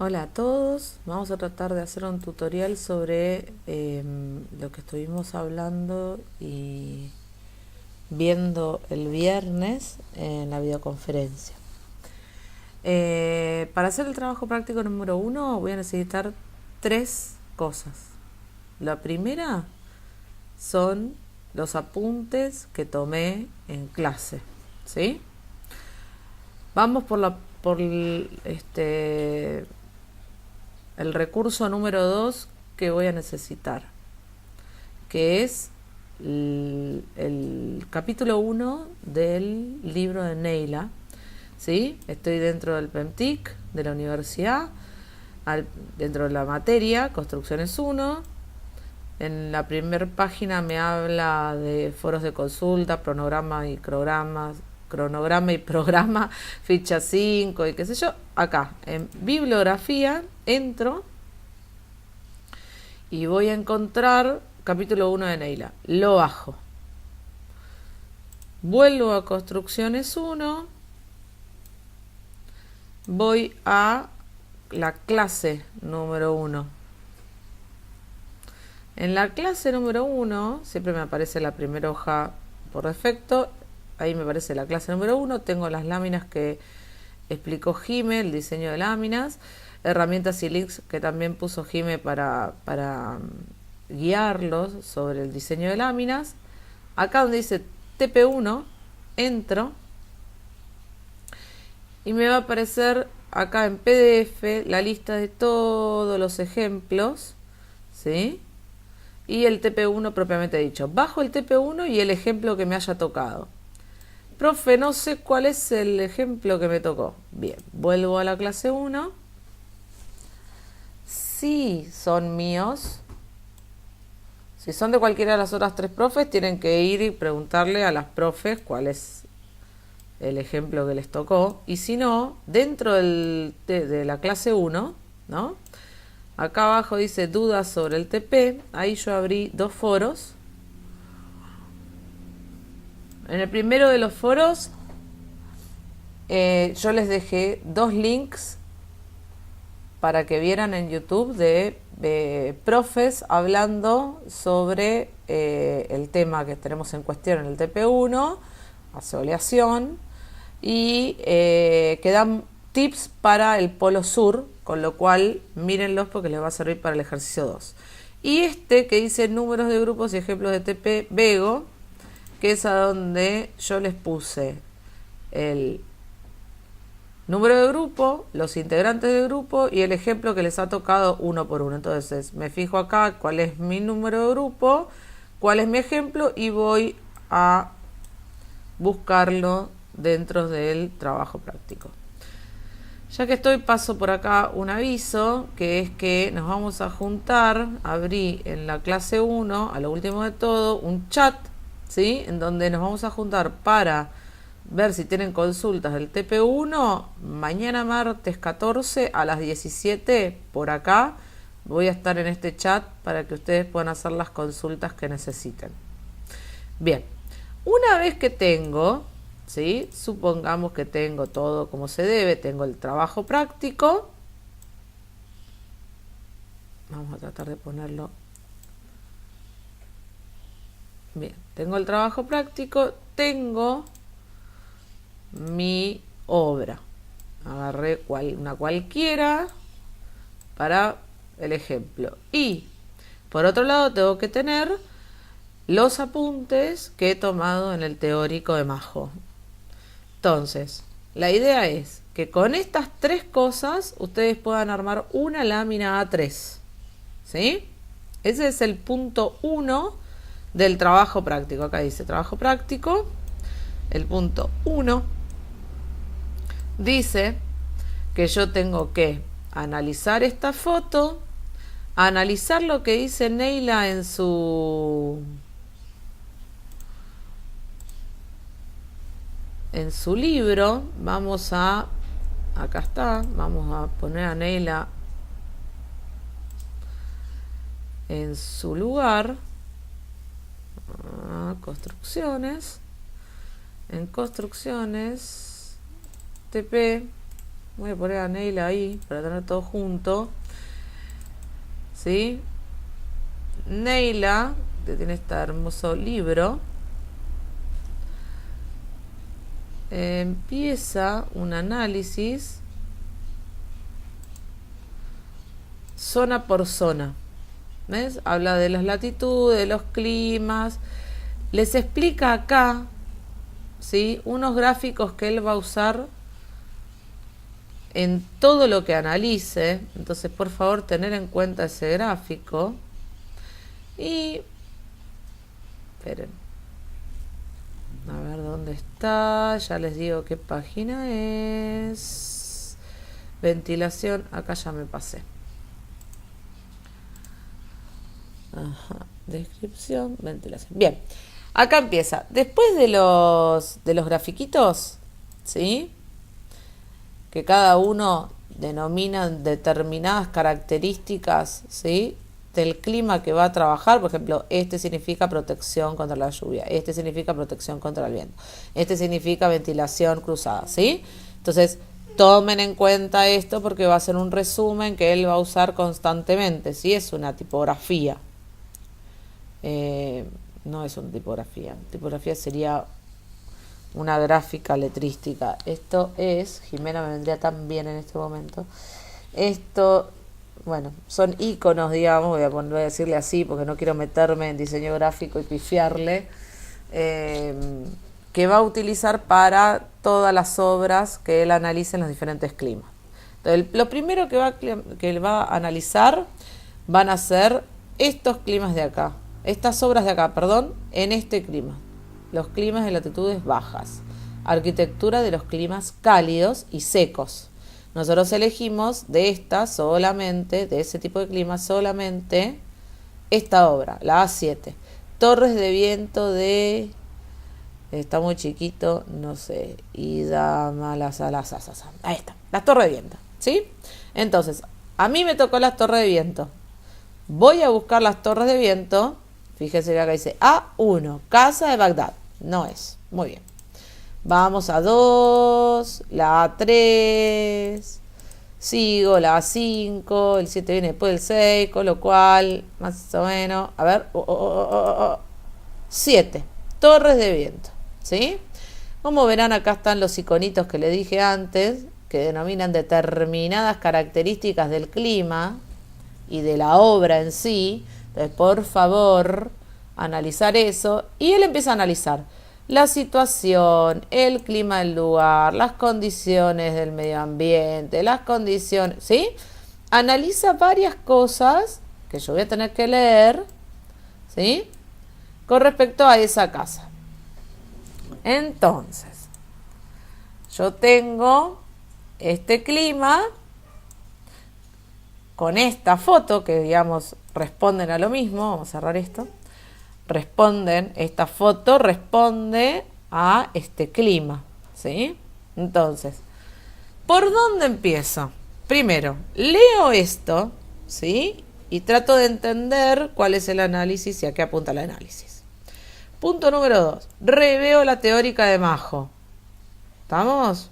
Hola a todos, vamos a tratar de hacer un tutorial sobre lo que estuvimos hablando y viendo el viernes en la videoconferencia. Para hacer el trabajo práctico número 1 voy a necesitar tres cosas. La primera son los apuntes que tomé en clase, ¿sí? Vamos por el recurso número 2 que voy a necesitar, que es el capítulo 1 del libro de Neila. ¿Sí? Estoy dentro del PEMTIC de la universidad, dentro de la materia Construcciones 1. En la primera página me habla de foros de consulta, cronograma y programa, ficha 5 y qué sé yo. Acá, en bibliografía, entro y voy a encontrar capítulo 1 de Neila. Lo bajo. Vuelvo a Construcciones 1. Voy a la clase número 1. En la clase número 1, siempre me aparece la primera hoja por defecto. Ahí me aparece la clase número 1. Tengo las láminas que explicó Jime, el diseño de láminas. Herramientas y links que también puso Jime para guiarlos sobre el diseño de láminas. Acá donde dice TP1, entro y me va a aparecer acá en PDF la lista de todos los ejemplos, ¿sí? Y el TP1 propiamente dicho. Bajo el TP1 y el ejemplo que me haya tocado. Profe, no sé cuál es el ejemplo que me tocó. Bien, vuelvo a la clase 1. Si son míos, si son de cualquiera de las otras tres profes, tienen que ir y preguntarle a las profes cuál es el ejemplo que les tocó. Y si no, dentro de la clase 1, ¿no? Acá abajo dice dudas sobre el TP. Ahí yo abrí dos foros. En el primero de los foros yo les dejé dos links para que vieran en YouTube de profes hablando sobre el tema que tenemos en cuestión en el TP1, asoleación, y que dan tips para el polo sur, con lo cual mírenlos porque les va a servir para el ejercicio 2. Y este que dice números de grupos y ejemplos de TP Vego, que es a donde yo les puse el número de grupo, los integrantes del grupo y el ejemplo que les ha tocado uno por uno. Entonces me fijo acá cuál es mi número de grupo, cuál es mi ejemplo y voy a buscarlo dentro del trabajo práctico. Ya que estoy, paso por acá un aviso, que es que nos vamos a juntar. Abrí en la clase 1, a lo último de todo, un chat, ¿sí? En donde nos vamos a juntar para ver si tienen consultas del TP1. Mañana martes 14 a las 17 por acá voy a estar en este chat para que ustedes puedan hacer las consultas que necesiten. Bien, una vez que tengo, ¿sí? Supongamos que tengo todo como se debe, tengo el trabajo práctico. Vamos a tratar de ponerlo. Bien, tengo el trabajo práctico, tengo mi obra. Agarré una cualquiera para el ejemplo. Y por otro lado tengo que tener los apuntes que he tomado en el teórico de Majo. Entonces, la idea es que con estas tres cosas ustedes puedan armar una lámina A3. ¿Sí? Ese es el punto 1 del trabajo práctico. Acá dice trabajo práctico. El punto 1 dice que yo tengo que analizar esta foto, analizar lo que dice Neila en su libro. Acá está, vamos a poner a Neila en su lugar. Construcciones. En construcciones TP Voy a poner a Neila ahí para tener todo junto. ¿Sí? Neila, que tiene este hermoso libro, empieza un análisis zona por zona. ¿Ves? Habla de las latitudes, de los climas. Les explica acá, ¿sí?, unos gráficos que él va a usar en todo lo que analice. Entonces, por favor, tener en cuenta ese gráfico. Y esperen, a ver dónde está. Ya les digo qué página es. Ventilación, acá ya me pasé. Ajá, descripción, ventilación. Bien, acá empieza. Después de los grafiquitos, ¿sí?, que cada uno denomina determinadas características, ¿sí?, del clima que va a trabajar. Por ejemplo, este significa protección contra la lluvia, este significa protección contra el viento, este significa ventilación cruzada, ¿sí? Entonces, tomen en cuenta esto porque va a ser un resumen que él va a usar constantemente, ¿sí? Es una tipografía. No es una tipografía. Tipografía sería una gráfica letrística. Esto es, Jimena me vendría tan bien en este momento. Esto, bueno, son iconos, digamos, voy a decirle así porque no quiero meterme en diseño gráfico y pifiarle, que va a utilizar para todas las obras que él analice en los diferentes climas. Entonces, lo primero que él va a analizar van a ser estos climas de acá, estas obras de acá, perdón, en este clima. Los climas de latitudes bajas. Arquitectura de los climas cálidos y secos. Nosotros elegimos de esta solamente, de ese tipo de clima, solamente esta obra, la A7. Torres de viento de... Está muy chiquito, no sé. Ahí está, las torres de viento, ¿sí? Entonces, a mí me tocó las torres de viento. Voy a buscar las torres de viento. Fíjense que acá dice A1, Casa de Bagdad. No es. Muy bien. Vamos a 2, la A3, sigo la A5, el 7 viene después del 6, con lo cual, más o menos, a ver, 7, torres de viento, ¿sí? Como verán, acá están los iconitos que les dije antes, que denominan determinadas características del clima y de la obra en sí. Entonces, por favor, analizar eso. Y él empieza a analizar la situación, el clima del lugar, las condiciones del medio ambiente, las condiciones, ¿sí? Analiza varias cosas que yo voy a tener que leer, ¿sí?, con respecto a esa casa. Entonces, yo tengo este clima con esta foto que, digamos, responden a lo mismo. Vamos a cerrar esto. Esta foto responde a este clima, ¿sí? Entonces, ¿por dónde empiezo? Primero, leo esto, ¿sí?, y trato de entender cuál es el análisis y a qué apunta el análisis. Punto número 2. Reveo la teórica de Majo. ¿Estamos?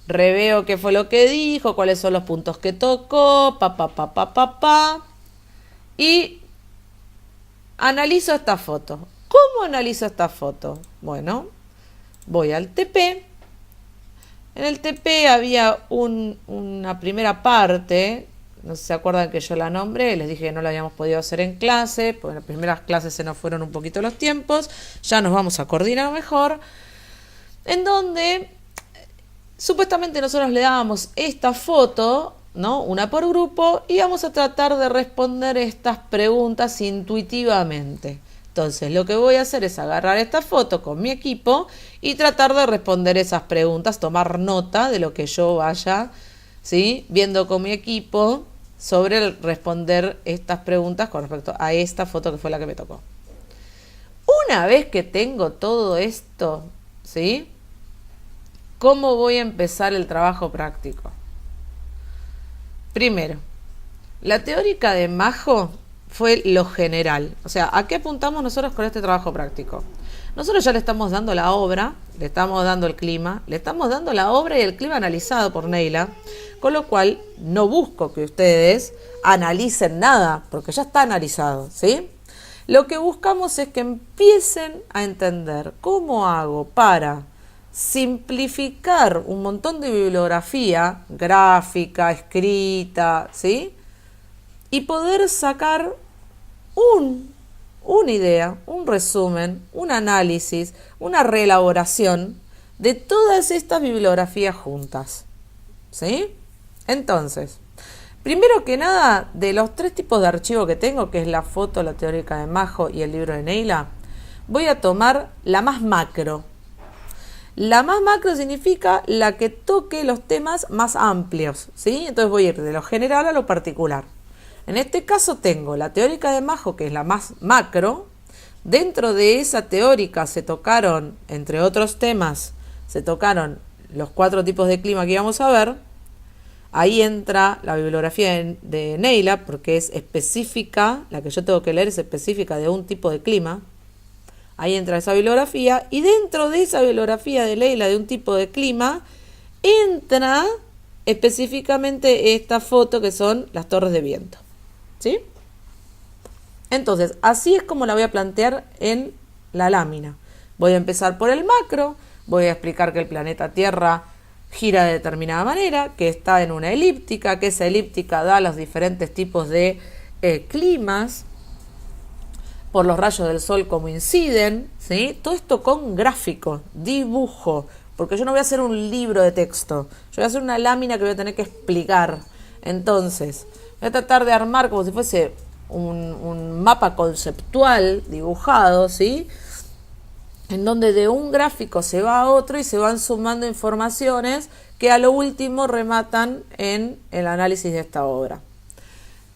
Reveo qué fue lo que dijo, cuáles son los puntos que tocó, y analizo esta foto. ¿Cómo analizo esta foto? Bueno, voy al TP. En el TP había una primera parte, no sé si se acuerdan que yo la nombré, les dije que no la habíamos podido hacer en clase, porque en las primeras clases se nos fueron un poquito los tiempos, ya nos vamos a coordinar mejor, en donde supuestamente nosotros le dábamos esta foto, ¿no?, una por grupo, y vamos a tratar de responder estas preguntas intuitivamente. Entonces, lo que voy a hacer es agarrar esta foto con mi equipo y tratar de responder esas preguntas, tomar nota de lo que yo vaya, ¿sí?, viendo con mi equipo sobre responder estas preguntas con respecto a esta foto que fue la que me tocó. Una vez que tengo todo esto, ¿sí?, ¿cómo voy a empezar el trabajo práctico? Primero, la teórica de Majo fue lo general. O sea, ¿a qué apuntamos nosotros con este trabajo práctico? Nosotros ya le estamos dando la obra, le estamos dando el clima, le estamos dando la obra y el clima analizado por Neila, con lo cual no busco que ustedes analicen nada, porque ya está analizado, ¿sí? Lo que buscamos es que empiecen a entender cómo hago para simplificar un montón de bibliografía, gráfica, escrita, ¿sí? Y poder sacar una idea, un resumen, un análisis, una reelaboración de todas estas bibliografías juntas, ¿sí? Entonces, primero que nada, de los 3 tipos de archivo que tengo, que es la foto, la teórica de Majo y el libro de Neila, voy a tomar la más macro. La más macro significa la que toque los temas más amplios, ¿sí? Entonces voy a ir de lo general a lo particular. En este caso tengo la teórica de Majo, que es la más macro. Dentro de esa teórica se tocaron, entre otros temas, se tocaron los 4 tipos de clima que íbamos a ver. Ahí entra la bibliografía de Neila, porque es específica, la que yo tengo que leer es específica de un tipo de clima. Ahí entra esa bibliografía, y dentro de esa bibliografía de Neila de un tipo de clima, entra específicamente esta foto que son las torres de viento, ¿sí? Entonces, así es como la voy a plantear en la lámina. Voy a empezar por el macro, voy a explicar que el planeta Tierra gira de determinada manera, que está en una elíptica, que esa elíptica da los diferentes tipos de climas, por los rayos del sol como inciden, ¿sí? Todo esto con gráfico, dibujo, porque yo no voy a hacer un libro de texto, yo voy a hacer una lámina que voy a tener que explicar. Entonces, voy a tratar de armar como si fuese un mapa conceptual dibujado, ¿sí? En donde de un gráfico se va a otro y se van sumando informaciones que a lo último rematan en el análisis de esta obra.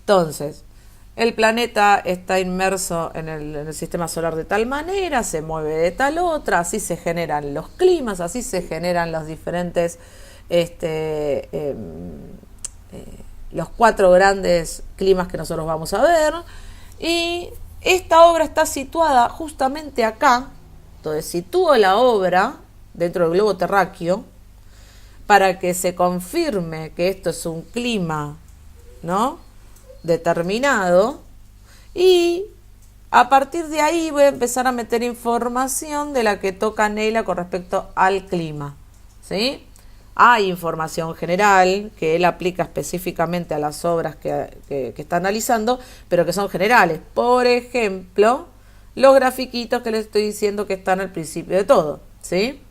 Entonces, el planeta está inmerso en el sistema solar de tal manera, se mueve de tal otra, así se generan los climas, así se generan los diferentes, los 4 grandes climas que nosotros vamos a ver. Y esta obra está situada justamente acá. Entonces sitúo la obra dentro del globo terráqueo para que se confirme que esto es un clima, ¿no?, determinado, y a partir de ahí voy a empezar a meter información de la que toca Neila con respecto al clima, ¿sí? Hay información general que él aplica específicamente a las obras que está analizando, pero que son generales. Por ejemplo, los grafiquitos que les estoy diciendo que están al principio de todo, ¿sí?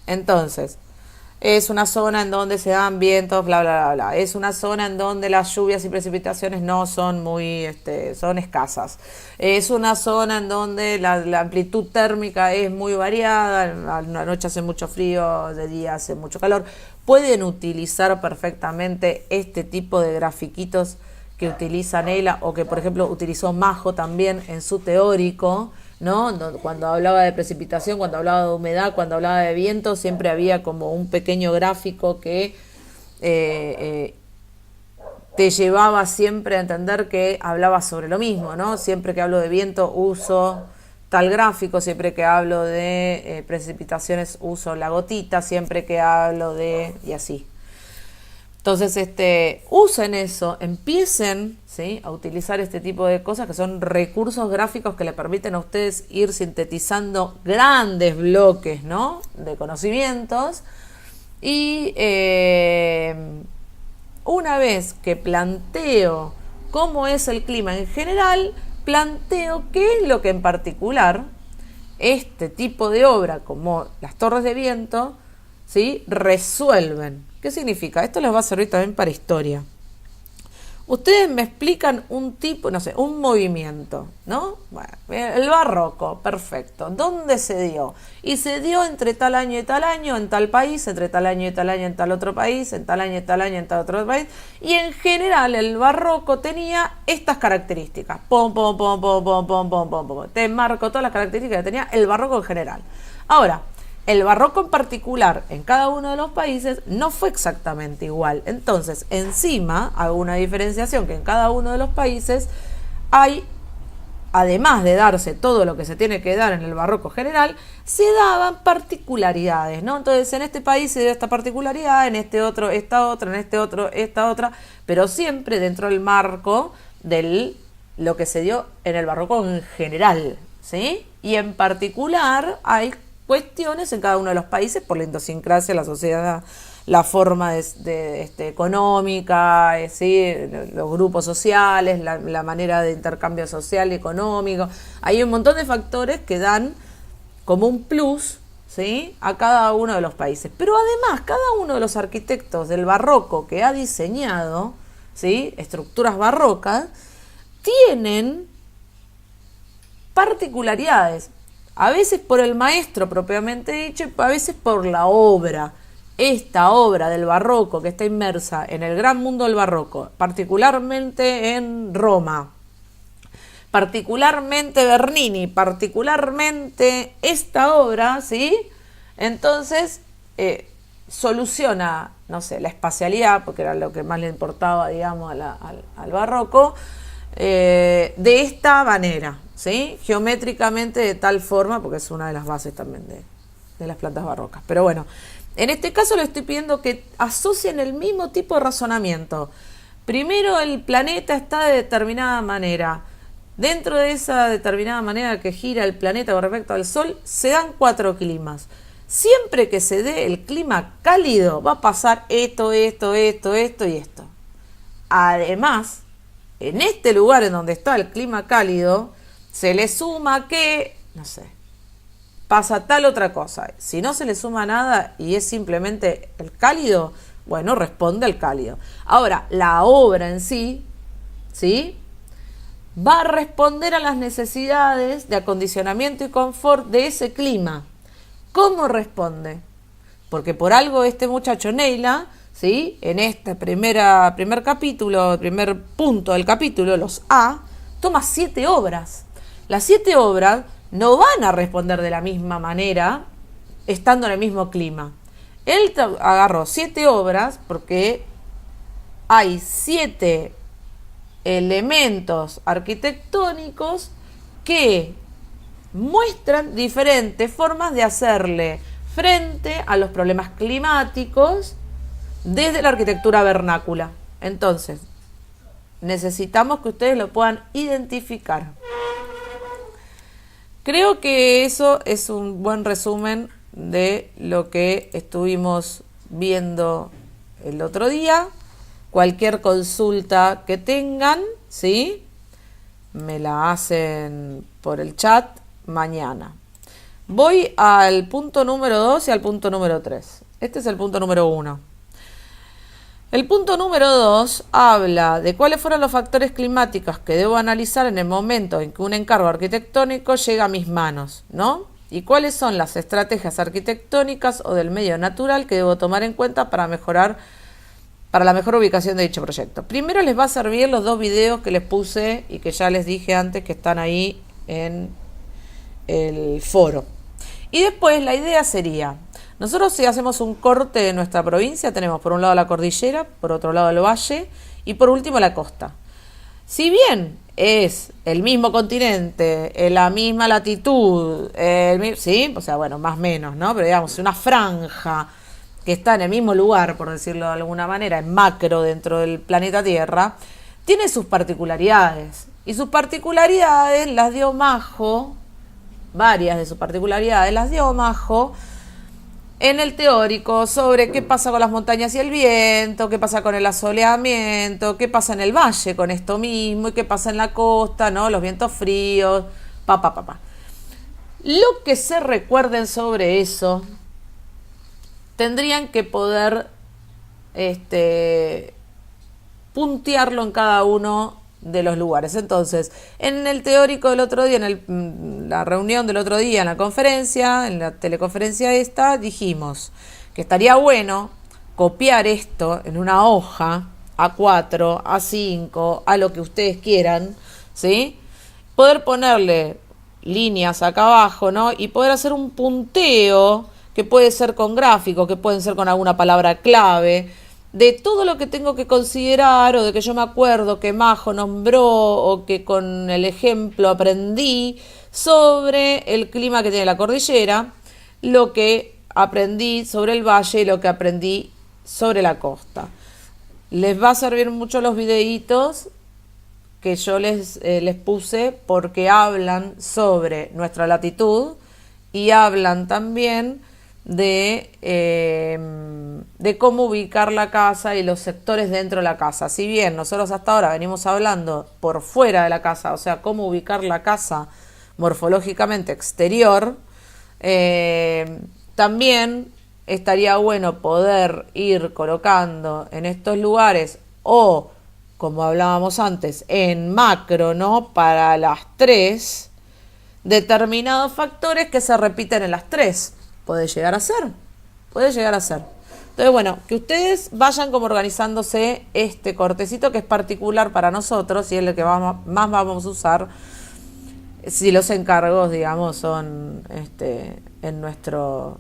Entonces, es una zona en donde se dan vientos, bla, bla, bla, bla. Es una zona en donde las lluvias y precipitaciones no son muy, son escasas. Es una zona en donde la amplitud térmica es muy variada. A la noche hace mucho frío, de día hace mucho calor. Pueden utilizar perfectamente este tipo de grafiquitos que utiliza Neila, o que por ejemplo utilizó Majo también en su teórico, ¿no? Cuando hablaba de precipitación, cuando hablaba de humedad, cuando hablaba de viento, siempre había como un pequeño gráfico que te llevaba siempre a entender que hablaba sobre lo mismo, ¿no? Siempre que hablo de viento uso tal gráfico, siempre que hablo de precipitaciones uso la gotita, siempre que hablo de... y así. Entonces, usen eso, empiecen, ¿sí?, a utilizar este tipo de cosas que son recursos gráficos que le permiten a ustedes ir sintetizando grandes bloques, ¿no?, de conocimientos. Y una vez que planteo cómo es el clima en general, planteo qué es lo que en particular este tipo de obra, como las torres de viento, ¿sí?, resuelven. ¿Qué significa? Esto les va a servir también para historia. Ustedes me explican un tipo, no sé, un movimiento, ¿no? Bueno, el barroco, perfecto. ¿Dónde se dio? Y se dio entre tal año y tal año en tal país, entre tal año y tal año en tal otro país, en tal año y tal año en tal otro país. Y en general el barroco tenía estas características. Pom, pom, pom, pom, pom, pom, pom, pom, pom. Te marco todas las características que tenía el barroco en general. Ahora, el barroco en particular en cada uno de los países no fue exactamente igual. Entonces, encima hago una diferenciación que en cada uno de los países hay además de darse todo lo que se tiene que dar en el barroco general, se daban particularidades, ¿no? Entonces, en este país se dio esta particularidad, en este otro esta otra, en este otro esta otra, pero siempre dentro del marco de lo que se dio en el barroco en general, ¿sí? Y en particular hay cuestiones en cada uno de los países por la idiosincrasia, la sociedad, la forma económica, ¿sí? Los grupos sociales, la manera de intercambio social y económico. Hay un montón de factores que dan como un plus, ¿sí? A cada uno de los países. Pero además, cada uno de los arquitectos del barroco que ha diseñado, ¿sí? Estructuras barrocas, tienen particularidades. A veces por el maestro propiamente dicho, a veces por la obra. Esta obra del barroco que está inmersa en el gran mundo del barroco, particularmente en Roma, particularmente Bernini, particularmente esta obra, ¿sí? Entonces soluciona, no sé, la espacialidad, porque era lo que más le importaba, digamos, al barroco, de esta manera, ¿sí? Geométricamente de tal forma, porque es una de las bases también de las plantas barrocas. Pero bueno, en este caso le estoy pidiendo que asocien el mismo tipo de razonamiento. Primero, el planeta está de determinada manera. Dentro de esa determinada manera que gira el planeta con respecto al Sol, se dan 4 climas. Siempre que se dé el clima cálido, va a pasar esto y esto. Además, en este lugar en donde está el clima cálido, se le suma que, no sé, pasa tal otra cosa. Si no se le suma nada y es simplemente el cálido, bueno, responde al cálido. Ahora, la obra en sí, ¿sí?, va a responder a las necesidades de acondicionamiento y confort de ese clima. ¿Cómo responde? Porque por algo este muchacho Neila, ¿sí?, en este primer capítulo, primer punto del capítulo, los A, toma 7 obras. Las 7 obras no van a responder de la misma manera estando en el mismo clima. Él agarró 7 obras porque hay 7 elementos arquitectónicos que muestran diferentes formas de hacerle frente a los problemas climáticos desde la arquitectura vernácula. Entonces, necesitamos que ustedes lo puedan identificar. Creo que eso es un buen resumen de lo que estuvimos viendo el otro día. Cualquier consulta que tengan, ¿sí?, me la hacen por el chat mañana. Voy al punto número 2 y al punto número 3. Este es el punto número 1. El punto número 2 habla de cuáles fueron los factores climáticos que debo analizar en el momento en que un encargo arquitectónico llega a mis manos, ¿no? Y cuáles son las estrategias arquitectónicas o del medio natural que debo tomar en cuenta para la mejor ubicación de dicho proyecto. Primero les va a servir los 2 videos que les puse y que ya les dije antes que están ahí en el foro. Y después la idea sería, nosotros si hacemos un corte de nuestra provincia, tenemos por un lado la cordillera, por otro lado el valle y por último la costa. Si bien es el mismo continente, la misma latitud, sí, o sea, bueno, más o menos, ¿no? Pero digamos, una franja que está en el mismo lugar, por decirlo de alguna manera, en macro dentro del planeta Tierra, tiene sus particularidades. Y sus particularidades las dio Majo, varias de sus particularidades las dio Majo en el teórico sobre qué pasa con las montañas y el viento, qué pasa con el asoleamiento, qué pasa en el valle con esto mismo y qué pasa en la costa, ¿no? Los vientos fríos, Lo que se recuerden sobre eso, tendrían que poder puntearlo en cada uno de los lugares. Entonces, en el teórico del otro día, en la reunión del otro día, en la conferencia, en la teleconferencia esta, dijimos que estaría bueno copiar esto en una hoja A4, A5, a lo que ustedes quieran, ¿sí? Poder ponerle líneas acá abajo, ¿no? Y poder hacer un punteo que puede ser con gráficos, que pueden ser con alguna palabra clave, de todo lo que tengo que considerar, o de que yo me acuerdo que Majo nombró, o que con el ejemplo aprendí sobre el clima que tiene la cordillera, lo que aprendí sobre el valle y lo que aprendí sobre la costa. Les va a servir mucho los videitos que yo les puse, porque hablan sobre nuestra latitud y hablan también de cómo ubicar la casa y los sectores dentro de la casa. Si bien nosotros hasta ahora venimos hablando por fuera de la casa, o sea, cómo ubicar la casa morfológicamente exterior, también estaría bueno poder ir colocando en estos lugares, o como hablábamos antes, en macro, ¿no? Para las 3, determinados factores que se repiten en las 3. Puede llegar a ser. Entonces, bueno, que ustedes vayan como organizándose este cortecito que es particular para nosotros y es el que más vamos a usar si los encargos, digamos, son en nuestro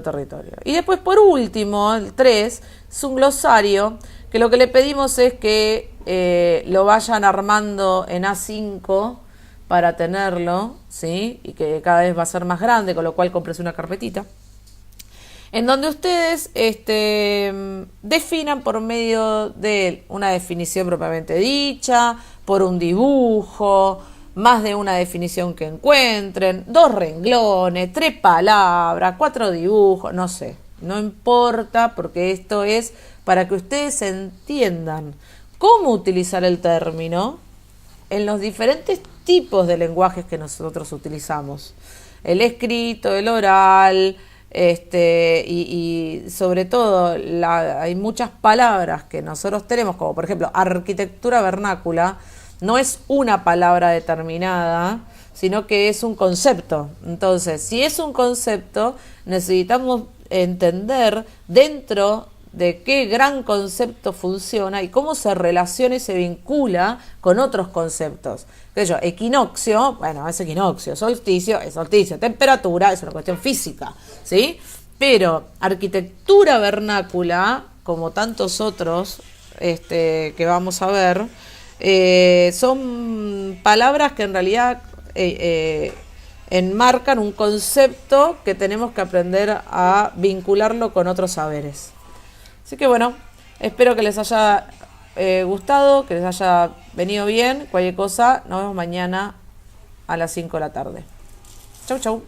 territorio. Y después, por último, el 3 es un glosario que lo que le pedimos es que lo vayan armando en A5 para tenerlo, ¿sí? Y que cada vez va a ser más grande, con lo cual compres una carpetita, en donde ustedes definan por medio de una definición propiamente dicha, por un dibujo, más de una definición que encuentren, 2 renglones, 3 palabras, 4 dibujos, no sé, no importa, porque esto es para que ustedes entiendan cómo utilizar el término en los diferentes tipos de lenguajes que nosotros utilizamos. El escrito, el oral, y sobre todo hay muchas palabras que nosotros tenemos, como por ejemplo arquitectura vernácula. No es una palabra determinada, sino que es un concepto. Entonces, si es un concepto, necesitamos entender dentro de qué gran concepto funciona y cómo se relaciona y se vincula con otros conceptos. ¿Qué sé yo? Equinoccio, bueno, es equinoccio, solsticio, es solsticio, temperatura, es una cuestión física, ¿sí? Pero arquitectura vernácula, como tantos otros que vamos a ver, son palabras que en realidad enmarcan un concepto que tenemos que aprender a vincularlo con otros saberes. Así que bueno, espero que les haya gustado, que les haya venido bien. Cualquier cosa, nos vemos mañana a las 5 de la tarde. Chau, chau.